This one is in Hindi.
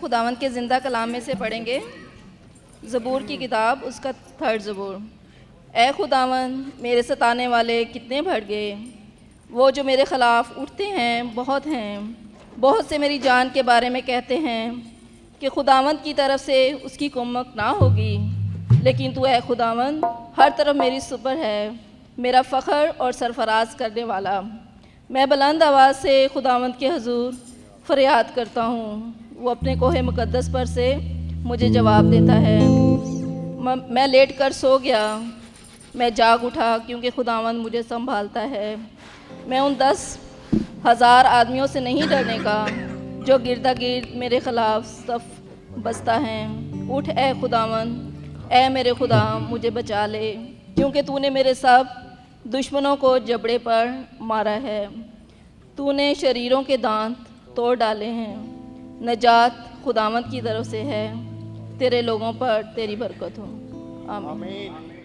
खुदावंद के ज़िंदा कलाम में से पढ़ेंगे। ज़बूर की किताब, उसका 3rd ज़बूर। ए खुदावंद, मेरे सताने वाले कितने बढ़ गए, वो जो मेरे ख़िलाफ़ उठते हैं बहुत हैं। बहुत से मेरी जान के बारे में कहते हैं कि खुदावंद की तरफ से उसकी कुम्मत ना होगी, लेकिन तू ए खुदावंद हर तरफ मेरी सुपर है, मेरा फ़ख्र और सरफराज करने वाला। मैं बुलंद आवाज़ से खुदावंद के हुजूर फरियाद करता हूँ, वो अपने कोहे मुक़द्दस पर से मुझे जवाब देता है। मैं लेट कर सो गया, मैं जाग उठा क्योंकि खुदावंद मुझे संभालता है। मैं उन 10,000 आदमियों से नहीं डरने का जो गिरदा गिर्द मेरे ख़िलाफ़ सफ़ बसता है। उठ ए खुदावंद, ए मेरे खुदा मुझे बचा ले, क्योंकि तूने मेरे सब दुश्मनों को जबड़े पर मारा है। तूने शरीरों के दांत तोड़ डाले हैं। नजात खुदावंद की तरफ से है, तेरे लोगों पर तेरी बरकत हो। आमीन।